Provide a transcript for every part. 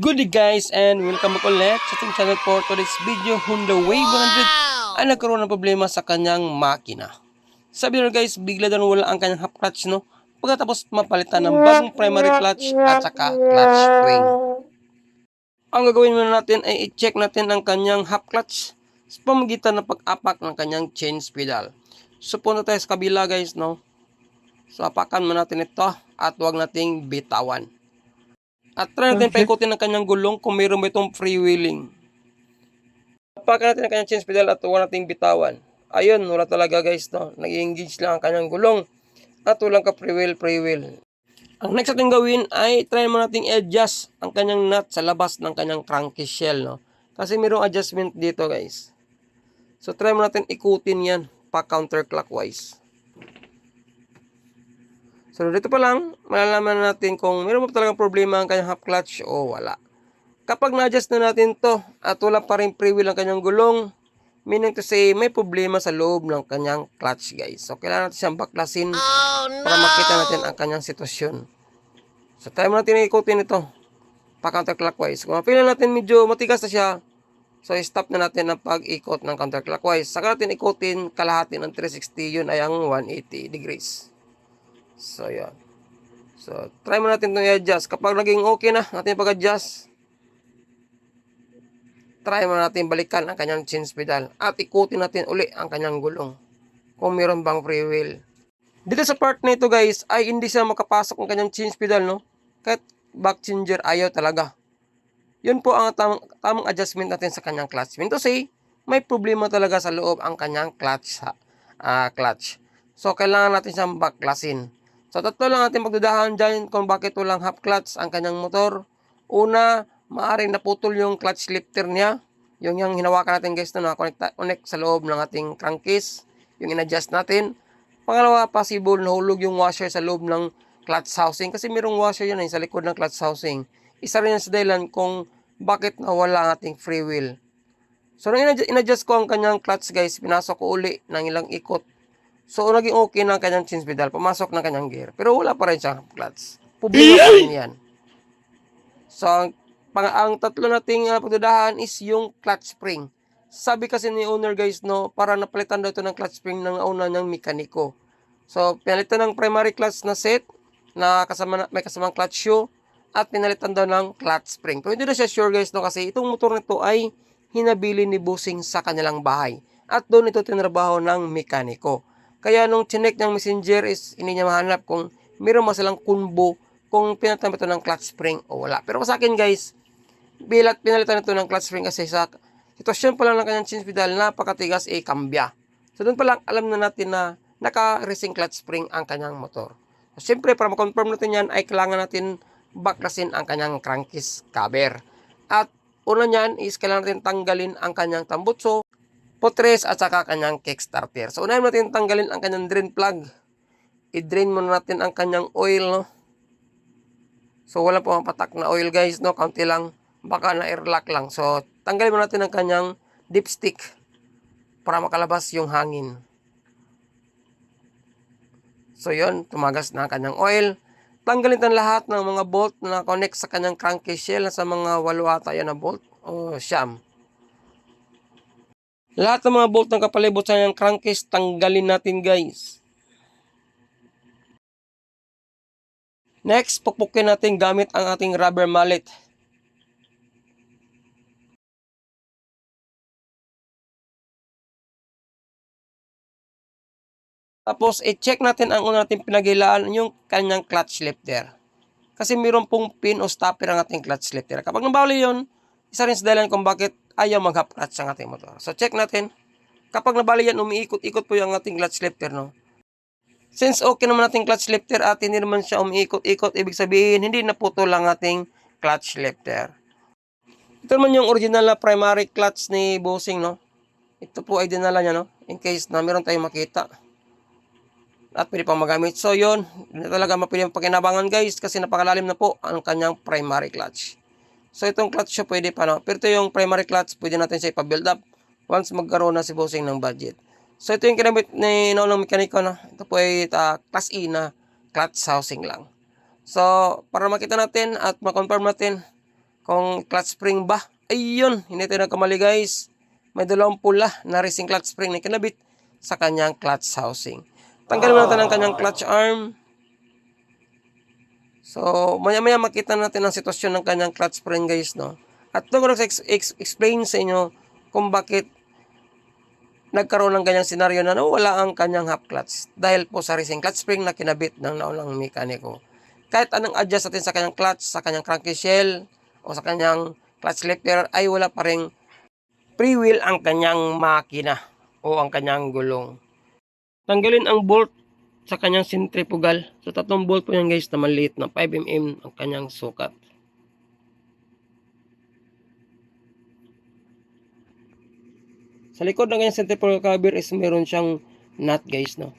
Good day guys and welcome back ulit sa ating channel. For today's video, Honda Wave 100 ay nagkaroon ng problema sa kanyang makina. Sabi nyo guys, bigla daw wala ang kanyang half clutch, no? Pagkatapos mapalitan ng bagong primary clutch at saka clutch spring. Ang gagawin muna natin ay i-check natin ang kanyang half clutch sa pamamagitan ng pag-apak ng kanyang change pedal. So punta tayo sa kabila guys, no? So apakan muna natin ito at huwag nating bitawan. At try natin paikutin ng kanyang gulong kung mayroon ba itong freewheeling. Apakan natin ang kanyang change pedal at huwag nating bitawan. Ayun, wala talaga guys, no? Nag-engage lang ang kanyang gulong at walang ka freewheel. Ang next natin gawin ay try mo nating adjust ang kanyang nut sa labas ng kanyang cranky shell, no? Kasi mayroong adjustment dito guys. So try mo natin ikutin yan pa counterclockwise. So dito pa lang, malalaman natin kung mayroon pa talagang problema ang kanyang half clutch o wala. Kapag na-adjust na natin to at wala pa rin freewheel ang kanyang gulong, meaning to say may problema sa loob ng kanyang clutch guys. So kailangan natin siyang baklasin para makita natin ang kanyang sitwasyon. So try mo natin ikutin ito pa counterclockwise. Kung mapila natin medyo matigas na siya, so stop na natin ang pag-ikot ng counterclockwise. Saka natin ikutin kalahati ng 360, yun ay ang 180 degrees. So, yan. So, try mo natin itong i-adjust. Kapag naging okay na natin pag-adjust, try mo natin balikan ang kanyang change pedal at ikutin natin uli ang kanyang gulong kung mayroon bang freewheel. Dito sa part na ito guys, ay hindi siya makapasok ang kanyang change pedal, no? Kahit back changer, ayaw talaga. Yun po ang tamang adjustment natin sa kanyang clutch. Mean to say, may problema talaga sa loob ang kanyang clutch. Clutch. So, kailangan natin siyang baklasin. So, tatlo lang natin pagdudahan dyan kung bakit walang half clutch ang kanyang motor. Una, maaaring naputol yung clutch lifter niya. Yung hinawakan natin guys na connect sa loob ng ating crankcase. Yung in-adjust natin. Pangalawa, possible nahulog yung washer sa loob ng clutch housing. Kasi mayroong washer yun sa likod ng clutch housing. Isa rin yan sa dahilan kung bakit nawala ang ating freewheel. So, nung in-adjust ko ang kanyang clutch guys, pinasok ko uli ng ilang ikot. So, naging okay na ang kanyang change pedal. Pumasok ng kanyang gear. Pero wala pa rin siyang clutch. Problema pa rin yan. So, ang tatlo nating pagdudahan is yung clutch spring. Sabi kasi ni owner guys, no, para napalitan daw ito ng clutch spring ng una niyang mekaniko. So, pinalitan ng primary clutch na set na may kasamang clutch shoe at pinalitan daw ng clutch spring. Pero hindi na siya sure guys, no, kasi itong motor nito ay hinabili ni Bossing sa kanilang bahay. At doon ito tinrabaho ng mekaniko. Kaya nung chinek niyang messenger is hindi niya mahanap kung mayroon silang kunbo kung pinalitan ito ng clutch spring o wala. Pero sa akin guys, pinalitan ito ng clutch spring kasi sa sitwasyon pa lang ng kanyang change pedal, napakatigas kambya. So doon pa lang alam na natin na naka-racing clutch spring ang kanyang motor. So siyempre para ma-confirm natin yan ay kailangan natin baklasin ang kanyang crankcase cover. At una niyan is kailangan natin tanggalin ang kanyang tambutso, putres at saka kanyang kickstarter. So unahin natin tanggalin ang kanyang drain plug. I-drain muna natin ang kanyang oil, no? So wala po ang patak na oil guys, no? Kaunti lang, baka na airlock lang. So tanggalin muna natin ang kanyang dipstick para makalabas yung hangin. So yun, tumagas na ang kanyang oil. Tanggalin natin lahat ng mga bolt na connect sa kanyang crankcase shell, sa mga 8 ata yan na bolt o siyam. Lahat ng mga bolt ng kapalibot sa kanyang crankcase, tanggalin natin guys. Next, pukpukin natin gamit ang ating rubber mallet. Tapos, i-check natin ang una natin pinagilaan, yung kanyang clutch lifter. Kasi mayroon pong pin o stopper ang ating clutch lifter. Kapag nabali yun, isa rin sa dahilan kung bakit ayaw mag-half clutch ang ating motor. So, check natin. Kapag nabali yan, umiikot-ikot po yung ating clutch lifter, no? Since okay naman ating clutch lifter at hindi naman siya umiikot-ikot, ibig sabihin, hindi naputol ang ating clutch lifter. Ito naman yung original na primary clutch ni Bossing, no? Ito po ay dinala niya, no? In case na meron tayong makita. At pwede pang magamit. So, yun. Hindi talaga mapili pagkinabangan, guys, kasi napakalalim na po ang kanyang primary clutch. So, itong clutch siya pwede pa, no? Pero ito yung primary clutch, pwede natin siya ipa-build up once magkaroon na si Bossing ng budget. So, ito yung kinabit ni naunang mekaniko, no? Ito po ay class E na clutch housing lang. So, para makita natin at ma-confirm natin Kung clutch spring ba? Ayun, hindi tayo nagkamali guys. May dalawang pula na racing clutch spring na kinabit sa kanyang clutch housing. Tanggalin natin ang kanyang clutch arm. So, maya-maya makita natin ang sitwasyon ng kanyang clutch spring guys, no? At doon ko explain sa inyo kung bakit nagkaroon ng ganyang senaryo na wala ang kanyang half clutch. Dahil po sa racing clutch spring na kinabit ng naunang mekaniko. Kahit anong adjust natin sa kanyang clutch, sa kanyang cranky shell, o sa kanyang clutch lifter, ay wala pa rin free wheel ang kanyang makina o ang kanyang gulong. Tanggalin ang bolt sa kanyang centrifugal. So, 3 bolt po yan guys na maliit na 5mm ang kanyang sukat. Sa likod ng kanyang centrifugal cover is meron siyang nut guys, no.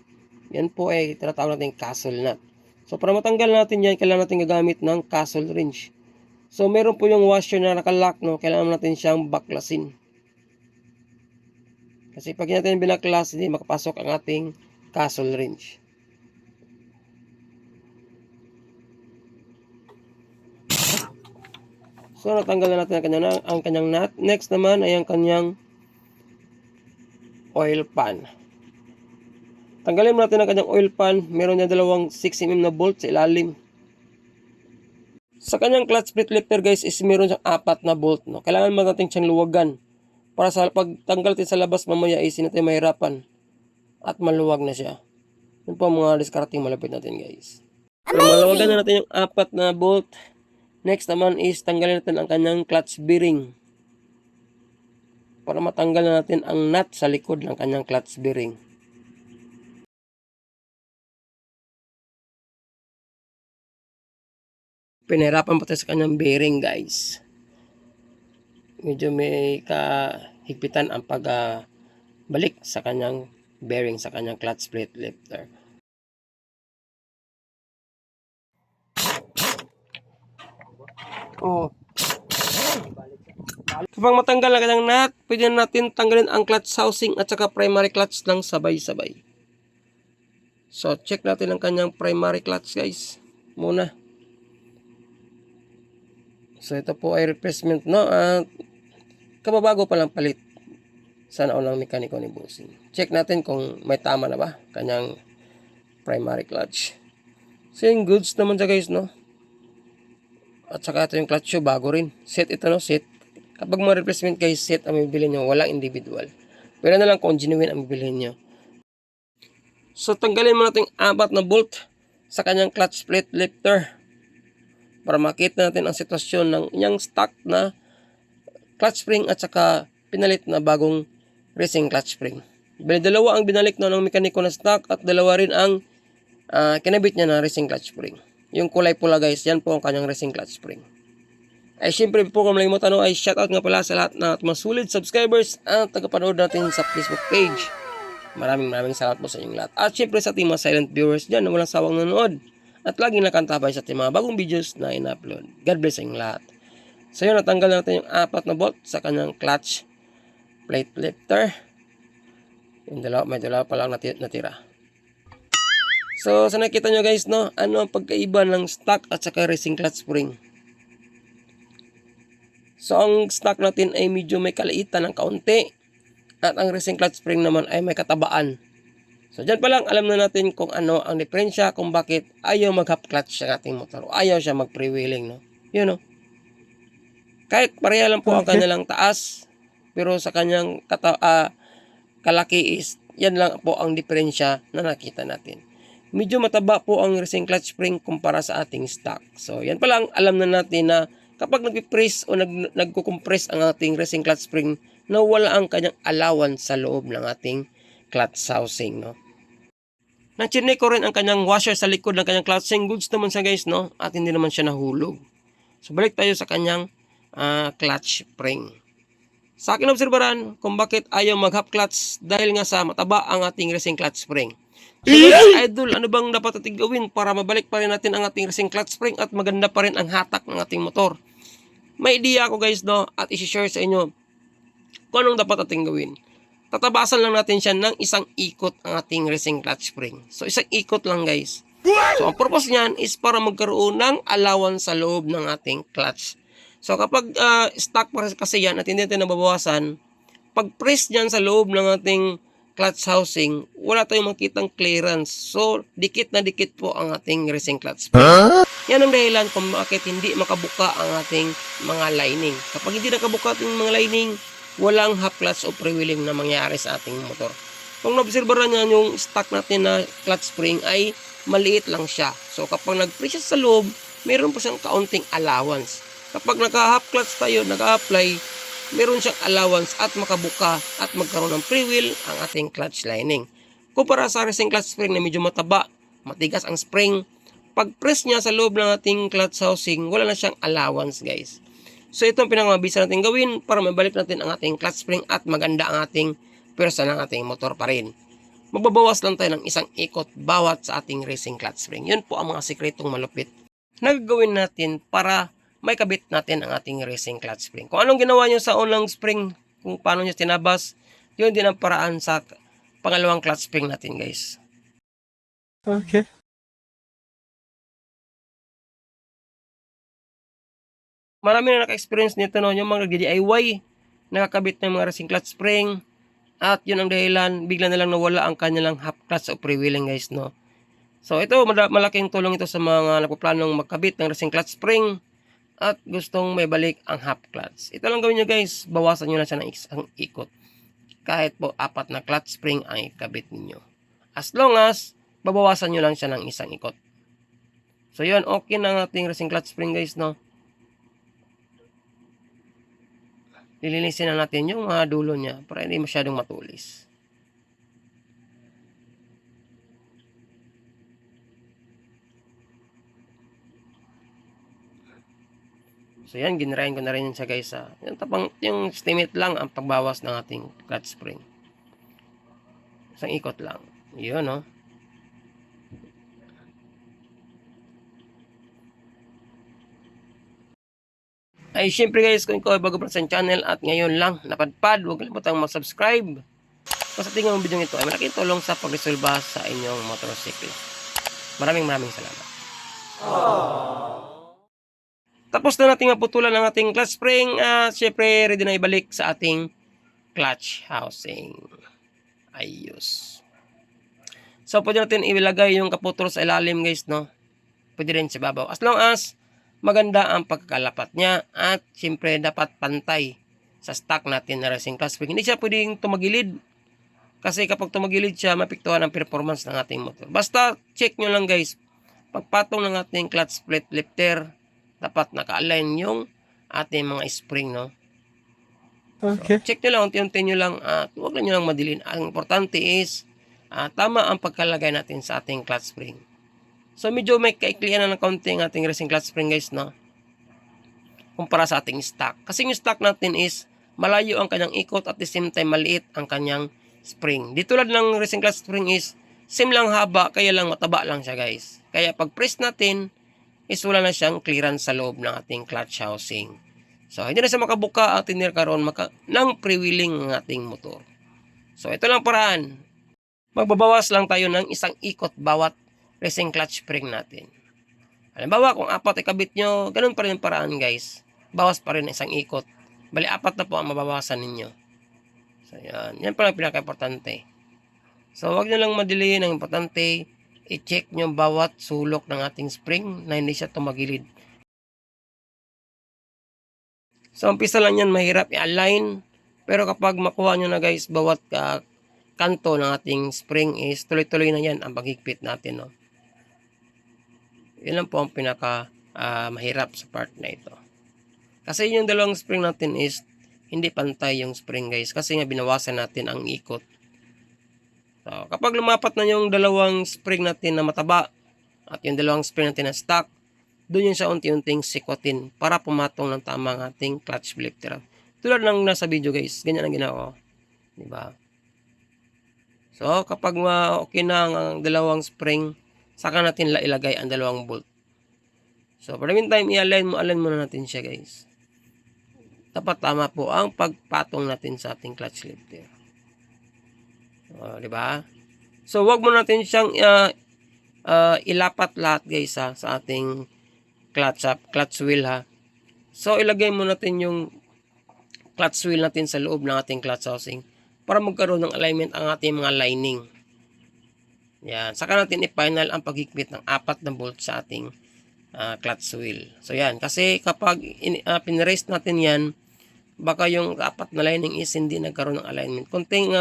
Yan po ay tinatawag natin castle nut. So para matanggal natin yan, kailangan natin gagamit ng castle wrench. So meron po yung washer na nakalock, no. Kailangan natin siyang baklasin. Kasi pag natin binaklas, hindi makapasok ang ating castle wrench. So natanggal na natin ang kanyang nut. Next naman ay ang kanyang oil pan. Tanggalin natin ang kanyang oil pan. Meron niya dalawang 6mm na bolt sa ilalim. Sa kanyang clutch split lifter guys is meron siyang 4 na bolt, no. Kailangan natin siyang luwagan para sa pagtanggal natin sa labas mamaya is hindi tayo mahirapan at maluwag na siya. Yun po ang mga discarding malapit natin guys. So, maluwagan na natin yung 4 na bolt. Next naman is tanggalin natin ang kanyang clutch bearing. Para matanggal na natin ang nut sa likod ng kanyang clutch bearing. Pinahirapan pa tayo sa kanyang bearing guys. Medyo may kahigpitan ang pagbalik sa kanyang bearing sa kanyang clutch plate lifter. Oh. Kapag matanggal na kanyang nut, pwede natin tanggalin ang clutch housing at saka primary clutch ng sabay-sabay. So, check natin ang kanyang primary clutch guys. Muna. So, ito po ay replacement, no? At kababago pa lang palit sa naunang mekaniko ni Bossing. Check natin kung may tama na ba kanyang primary clutch. So, yung goods naman siya guys, no? At saka ito yung clutch shoe, bago rin. Set ito, no? Set. Kapag mga replacement guys, set ang bibilhin nyo. Walang individual. Pero na lang kung genuine ang bibilhin nyo. So, tanggalin mo natin 4 na bolt sa kanyang clutch plate lifter. Para makita natin ang sitwasyon ng inyong stock na clutch spring at saka pinalit na bagong racing clutch spring. Bali, dalawa ang binalik ng mekaniko na stock at dalawa rin ang kinabit niya na racing clutch spring. Yung kulay pula guys, yan po ang kanyang racing clutch spring. Ay syempre po kung malaking mo tanong ay shoutout nga pala sa lahat ng mga solid subscribers at tagapanood natin sa Facebook page. Maraming salamat po sa inyong lahat. At syempre sa ating mga silent viewers dyan na walang sawang nanonood at laging nakantabay sa ating mga bagong videos na ina-upload. God bless sa inyong lahat. So yun, natanggal natin yung 4 na bolt sa kanyang clutch plate lifter. Yung may dalawa pa lang natira. So sa nakita nyo guys, no, ano ang pagkaiba ng stock at saka racing clutch spring. So ang stock natin ay medyo may kalaitan ng kaunti at ang racing clutch spring naman ay may katabaan. So dyan pa lang alam na natin kung ano ang diferensya, kung bakit ayaw mag-half clutch sa ating motor. Ayaw siya mag-freewheeling, no. Yun, no. Kahit pareha lang po ang kanilang taas, pero sa kanyang kalaki is yan lang po ang diferensya na nakita natin. Medyo mataba po ang racing clutch spring kumpara sa ating stock. So yan pa lang alam na natin na kapag nag-press o nagko-compress ang ating racing clutch spring, nawala ang kanyang allowance sa loob ng ating clutch housing, no. Na-check ko rin ang kanyang washer sa likod ng kanyang clutching. Goods naman siya guys, no, at hindi naman siya nahulog. So balik tayo sa kanyang clutch spring. Sa akin obserbaran kung bakit ayaw mag-half clutch dahil nga sa mataba ang ating racing clutch spring. So guys, idol, ano bang dapat natin gawin para mabalik pa rin natin ang ating racing clutch spring at maganda pa rin ang hatak ng ating motor? May idea ako guys, no, at isi-share sa inyo kung anong dapat natin gawin. Tatabasan lang natin siya ng isang ikot ang ating racing clutch spring. So isang ikot lang guys. So ang purpose niyan is para magkaroon ng allowance sa loob ng ating clutch So kapag stuck pa kasi yan at hindi natin nababawasan, pag press dyan sa loob ng ating clutch housing, wala tayong makitang clearance. So, dikit na dikit po ang ating racing clutch spring. Yan ang dahilan kung bakit hindi makabuka ang ating mga lining. Kapag hindi nakabuka ating mga lining, walang half clutch o freewheeling na mangyari sa ating motor. Kung naobserbahan nyo yung stock natin na clutch spring ay maliit lang siya. So, kapag nag-press sa loob, meron po siyang kaunting allowance. Kapag naka-half clutch tayo, naka-apply, meron siyang allowance at makabuka at magkaroon ng freewheel ang ating clutch lining. Kumpara sa racing clutch spring na medyo mataba, matigas ang spring, pag press niya sa loob ng ating clutch housing, wala na siyang allowance guys. So ito ang pinakamabisa natin gawin para mabalik natin ang ating clutch spring at maganda ang ating pwersa ng ating motor pa rin. Magbabawas lang tayo ng isang ikot bawat sa ating racing clutch spring. Yun po ang mga sikretong malupit na gagawin natin para may kabit natin ang ating racing clutch spring. Kung anong ginawa nyo sa unang spring, kung paano nyo tinabas, yun din ang paraan sa pangalawang clutch spring natin guys. Okay. Marami na naka-experience nito no, yung mga DIY, nakakabit ng mga racing clutch spring, at yun ang dahilan, bigla na lang nawala ang kanilang half clutch o freewheeling guys no. So ito, malaking tulong ito sa mga nagpaplanong magkabit ng racing clutch spring at gustong may balik ang half clutch. Ito lang gawin nyo guys, bawasan nyo na siya ng isang ikot. Kahit po 4 na clutch spring ang ikabit ninyo. As long as, babawasan nyo lang siya ng isang ikot. So yun, okay na ang ating racing clutch spring guys no. Lilinisin na natin yung mga dulo niya para hindi masyadong matulis. So yan, ginrain ko na rin yun siya guys. Yung estimate lang ang pagbawas ng ating clutch spring. Isang ikot lang. Yun no. Ay syempre guys, kung ikaw ay bago pa sa channel at ngayon lang napadpad, huwag kalimutang mag-subscribe. Kung sa tingin ng video ito ay malaking tulong sa pagresolba sa inyong motorsiklo. Maraming salamat. Tapos na natin maputulan ng ating clutch spring at syempre ready na ibalik sa ating clutch housing. Ayos. So pwede natin ilagay yung kaputol sa ilalim guys no. Pwede rin sa babaw. As long as maganda ang pagkakalapat niya at syempre dapat pantay sa stock natin na racing clutch spring. Hindi siya pwedeng tumagilid kasi kapag tumagilid siya mapiktuhan ang performance ng ating motor. Basta check nyo lang guys, pagpatong ng ating clutch plate lifter dapat naka-align yung ating mga spring no. Okay. So, check nyo lang, unti-unti nyo lang at huwag nyo lang madilin. Ang importante is tama ang pagkalagay natin sa ating clutch spring. So medyo may kaiklian na ng kaunting ating racing clutch spring guys no. Kumpara sa ating stock. Kasi yung stock natin is malayo ang kanyang ikot at the same time maliit ang kanyang spring. Di tulad ng racing clutch spring is same lang haba kaya lang mataba lang siya guys. Kaya pag press natin is wala na siyang clearance sa loob ng ating clutch housing. So hindi na siya makabuka at tinirkaroon ng freewheeling ng ating motor. So ito lang paraan. Magbabawas lang tayo ng isang ikot bawat racing clutch spring natin. Halimbawa, kung 4 ikabit nyo, ganun pa rin yung paraan guys. Bawas pa rin isang ikot. Bali, 4 na po ang mabawasan ninyo. So, yan. Yan pa lang pinaka-importante. So, wag nyo lang madiliin. Ang importante, i-check nyo bawat sulok ng ating spring na hindi siya tumagilid. So, umpisa lang yan, mahirap i-align. Pero kapag makuha nyo na guys, bawat kanto ng ating spring is tuloy-tuloy na yan ang paghigpit natin. No? Yun lang po ang pinaka mahirap sa part na ito. Kasi yung dalawang spring natin is hindi pantay yung spring guys. Kasi nga binawasan natin ang ikot. So, kapag lumapat na yung dalawang spring natin na mataba at yung dalawang spring natin na stock, doon yung siya unti-unting sikotin para pumatong ng tama ang ating clutch lifter. Tulad ng nasa video guys, ganyan ang ginawa. Diba? So, kapag okay na ang dalawang spring, saka natin ilagay ang dalawang bolt. So, for the meantime, i-align muna natin siya guys. Dapat tama po ang pagpatong natin sa ating clutch lifter. Diba? So, wag mo natin siyang ilapat lahat guys sa ating clutch wheel ha. So, ilagay mo natin yung clutch wheel natin sa loob ng ating clutch housing para magkaroon ng alignment ang ating mga lining. Yan. Saka natin i-final ang paghigpit ng 4 na bolt sa ating clutch wheel. So, yan. Kasi kapag pinrest natin yan, baka yung 4 na lining is hindi nagkaroon ng alignment. Kunting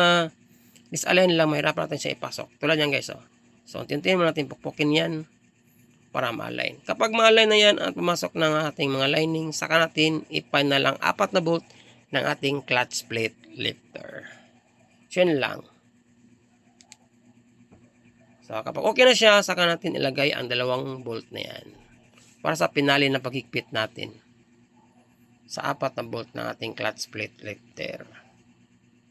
disalign lang, mahirapan natin siya ipasok. Tulad yan guys. So, unti-unti mo natin pukpukin yan para ma-align. Kapag ma-align na yan at pumasok ng ating mga lining, saka natin i-final lang 4 na bolt ng ating clutch plate lifter. Yun lang. So, kapag okay na siya, saka natin ilagay ang 2 bolt na yan para sa pinali na paghigpit natin sa 4 na bolt ng ating clutch plate lifter.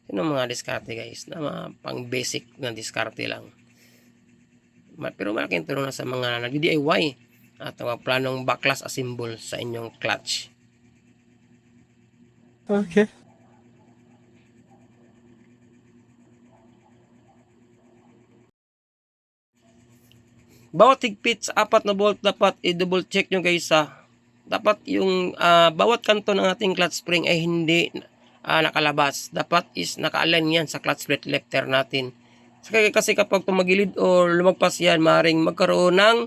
Yun ang mga diskarte guys, na mga pang basic na diskarte lang. Pero malaking tulong na sa mga nag-DIY at mga planong backlash assemble sa inyong clutch. Okay. Bawat higpit sa 4 na bolt dapat i-double check nyo guys dapat yung bawat kanto ng ating clutch spring ay hindi nakalabas. Dapat is naka-align yan sa clutch plate lifter natin. Kasi kapag tumagilid o lumagpas yan, maaaring magkaroon ng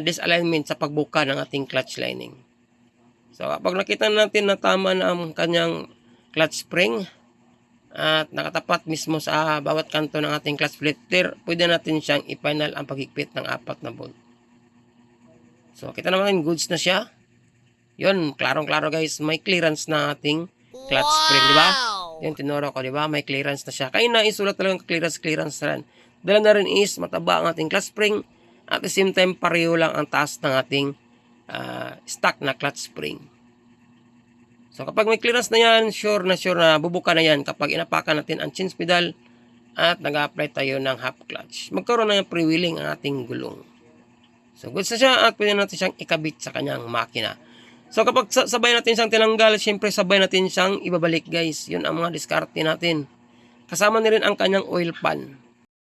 disalignment sa pagbuka ng ating clutch lining. So kapag nakita natin na tama na ang kanyang clutch spring at nakatapat mismo sa bawat kanto ng ating clutch plate lifter, pwede natin siyang i-final ang paghigpit ng 4 na bolt. So kita naman goods na siya. Yun, klarong-klaro guys, may clearance na ating clutch spring, di ba? Yung tinuro ko, di ba? May clearance na siya. Kaya na isulat talagang clearance rin. Dala na rin is mataba ang ating clutch spring. At the same time, pareho lang ang taas ng ating stock na clutch spring. So kapag may clearance na yan, sure na bubuka na yan kapag inapakan natin ang change pedal at nag-apply tayo ng half clutch. Magkaroon na yung freewheeling ang ating gulong. So goods na siya at pwede natin siyang ikabit sa kanyang makina. So kapag sabay natin siyang tinanggal, syempre sabay natin siyang ibabalik guys. Yun ang mga diskarte natin. Kasama na rin ang kanyang oil pan.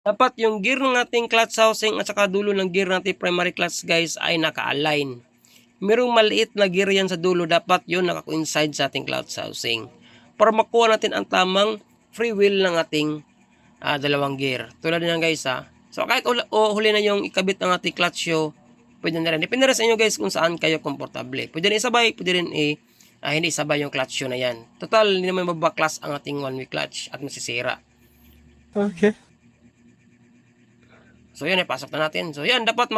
Dapat yung gear ng ating clutch housing at saka dulo ng gear natin primary clutch guys ay naka-align. Merong maliit na gear yan sa dulo, dapat yun naka-coincide sa ating clutch housing. Para makuha natin ang tamang freewheel ng ating 2 gear. Tulad niyan guys So kahit huli na yung ikabit ng ating clutch show, pwede na rin. Depende rin sa inyo guys kung saan kayo komportable. Pwede rin isabay, pwede rin hindi isabay yung clutch show na yan. Total, hindi naman mabaklas ang ating one-way clutch at masisira. Okay. So yan, ipasok na natin. So yan, dapat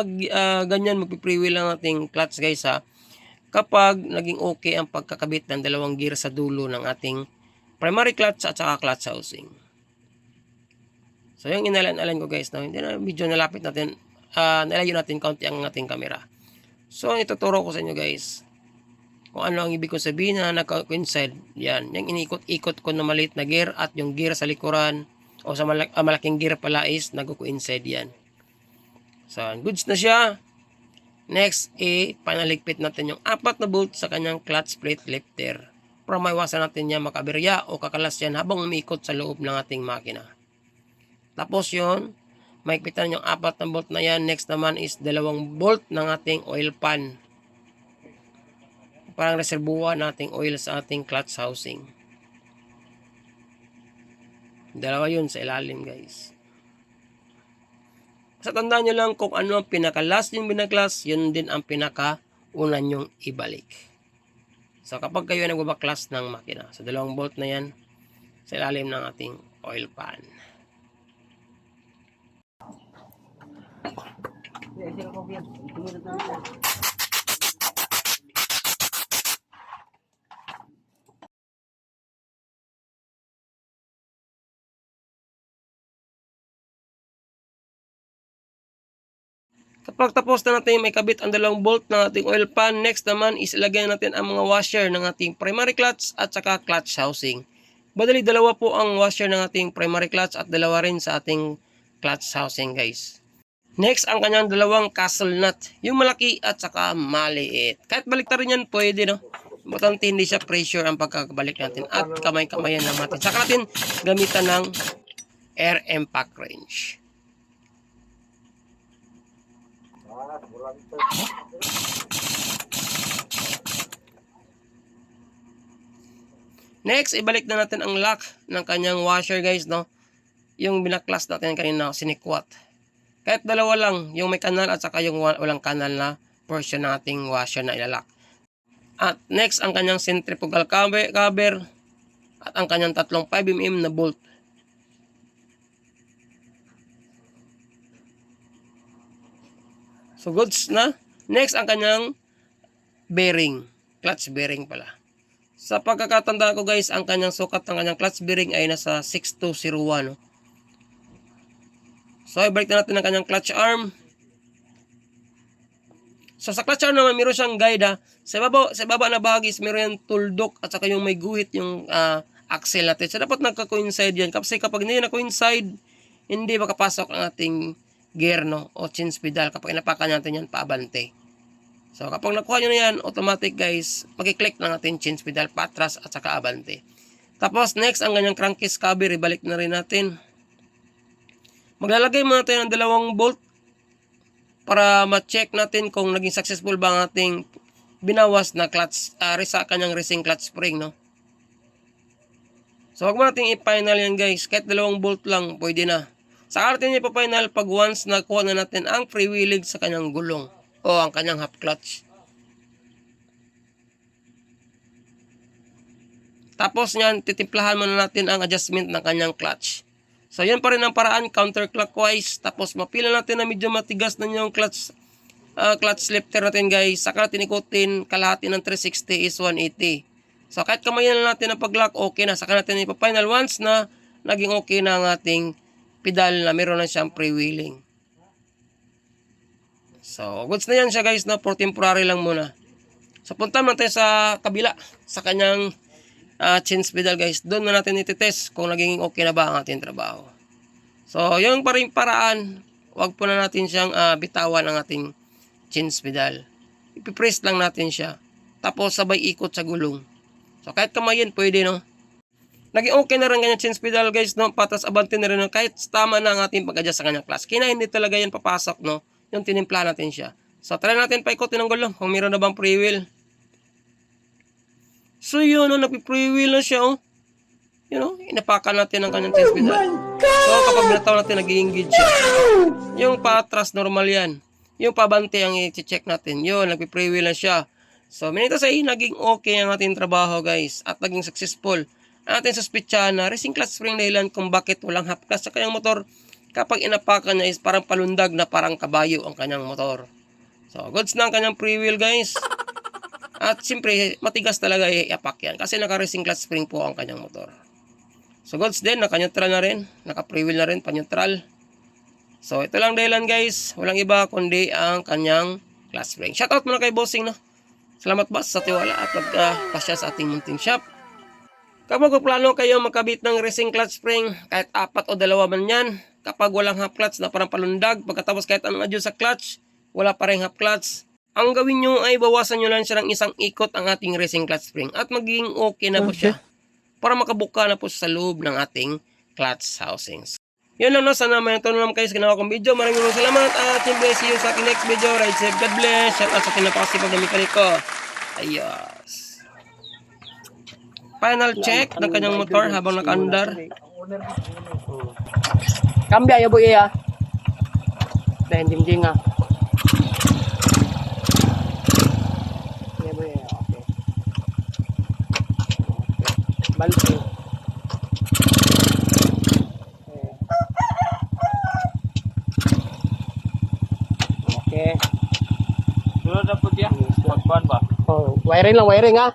ganyan magpi-freewheel ang ating clutch guys kapag naging okay ang pagkakabit ng 2 gear sa dulo ng ating primary clutch at saka clutch housing. So yung inalan-alan ko guys, hindi na medyo nalapit natin, nalayo natin kaunti ang ating camera. So ituturo ko sa inyo guys kung ano ang ibig ko sabihin na naka-coincide. Yan, yung inikot-ikot ko na maliit na gear at yung gear sa likuran o sa malaking gear pala is nag-coincide yan. So, goods na siya. Next, panaligpit natin yung 4 na bolt sa kanyang clutch plate lifter para maiwasan natin niya makaberya o kakalas yan habang umiikot sa loob ng ating makina. Tapos yun, maikpitan yung 4 na bolt na yan. Next naman is 2 bolt ng ating oil pan. Parang reserbuwa nating oil sa ating clutch housing. 2 yun sa ilalim guys. Sa tandaan nyo lang kung ano ang pinaka-last yung binaklas, yun din ang pinaka-una nyong ibalik. So kapag kayo ay nagbabaklas ng makina, sa 2 bolt na yan, sa ilalim ng ating oil pan. Kapag tapos na natin may kabit ang 2 bolt ng ating oil pan, next naman is ilagay natin ang mga washer ng ating primary clutch at saka clutch housing. Badali 2 po ang washer ng ating primary clutch at 2 rin sa ating clutch housing guys. Next ang kanyang 2 castle nut, yung malaki at saka maliit. Kahit baliktarin yan pwede no. Importante hindi siya pressure ang pagkakabalik natin at kamay-kamayan lang natin. Saka natin gamitan ng air impact wrench. Next, ibalik na natin ang lock ng kanyang washer guys, no? Yung binaklas natin kanina, sinikwat. Kahit dalawa lang, yung may kanal at saka yung walang kanal na portion ng ating washer na ilalak. At next, ang kanyang centrifugal cover at ang kanyang tatlong 5mm na bolt. So goods na. Next, ang kanyang bearing. Clutch bearing pala. Sa pagkakatanda ko guys, ang kanyang sukat ng kanyang clutch bearing ay nasa 6201. No? So, ibalik na natin ang kanyang clutch arm. So, sa clutch arm naman, meron siyang guide ha. Sa baba na bahagi is meron yung tuldok at saka yung may guhit yung axle natin. So, dapat nagka-coincide yan. Kasi kapag hindi na-coincide, hindi makapasok ang ating gear no? O change pedal kapag inapakan natin yan paabante. So, kapag nakuha nyo na yan, automatic guys, mag-click lang natin change pedal patras at saka abante. Tapos, next, ang ganyang crankcase cover, ibalik na rin natin. Maglalagay muna tayo ng 2 bolt para ma-check natin kung naging successful ba ang ating binawas na clutch, kanyang racing clutch spring, no? So, huwag mo natin i-final yan guys. Kahit 2 bolt lang, pwede na. Saka natin ipa-final pag once nakuha na natin ang freewheeling sa kanyang gulong. O ang kanyang half clutch. Tapos niyan, titimplahan muna natin ang adjustment ng kanyang clutch. So, yan pa rin ang paraan, counterclockwise. Tapos, mapila natin na medyo matigas na yung clutch lifter natin guys. Saka natin ikutin, kalahati ng 360 is 180. So, kahit kamayan na natin ang pag-lock, okay na. Saka natin ipa-final once na naging okay na ang ating pedal na meron na siyang freewheeling. So, goods na yan siya guys, no? For temporary lang muna. So, punta naman tayo sa kabila, sa kanyang change pedal guys. Doon na natin ititest kung naging okay na ba ang ating trabaho. So, yung pa rin paraan, wag po na natin siyang bitawan ang ating change pedal. Ipipress lang natin siya. Tapos, sabay ikot sa gulong. So, kahit kamayin, pwede, no? Naging okay na rin kanyang change pedal guys, no? Patas abante na rin, no? Kahit tama na ang ating pag-adjust sa kanyang clutch. Kina hindi talaga yan papasok, no? Yung tinimpla natin siya. So, try natin paikotin ng gulong kung meron na bang freewheel. So, yun, no, nagpi-freewheel na siya, oh. You know, inapakan natin ang kanyang change pedal. So, kapag binataw natin, nag-i-engage siya. Yung patras, normal yan. Yung pabante ang i-check natin. Yun, nagpi-freewheel na siya. So, minita sa naging okay ang ating trabaho, guys. At naging successful. Ang ating suspitsahan na racing clutch spring dahilan kung bakit walang half clutch sa kanyang motor. Kapag inapakan niya is parang palundag na parang kabayo ang kanyang motor. So, goods na ang kanyang freewheel guys. At siyempre, matigas talaga iapak yan. Kasi naka-racing clutch spring po ang kanyang motor. So, goods din. Naka-neutral na rin. Naka-freewheel na rin. Pa-neutral. So, ito lang dahilan guys. Walang iba kundi ang kanyang clutch spring. Shoutout muna kay Bossing, no? Salamat boss sa tiwala at pagpasya sa ating munting shop. Kapag plano kayo magkabit ng racing clutch spring, kahit 4 o 2 man yan, kapag walang half clutch na parang palundag, pagkatapos kahit anong adjust sa clutch, wala pa rin half clutch, ang gawin nyo ay bawasan nyo lang siya ng isang ikot ang ating racing clutch spring at magiging okay na po siya para makabuka na po sa loob ng ating clutch housings. Yun lang, no? Sana may tulong naman kayo sa ginawa kong video. Maraming salamat at see you sa aking next video. Ride safe, God bless. Shout out sa pinapakasipag na mekaniko. Ayos. Final check ng kanyang motor habang naka-under. Cambia ya bu ya. Dan jing ah. Ya bu ya. Oke. Balik. Oke. Dulu dapat ya, buat ban, Pak. Oh, wiring lah wiring ah.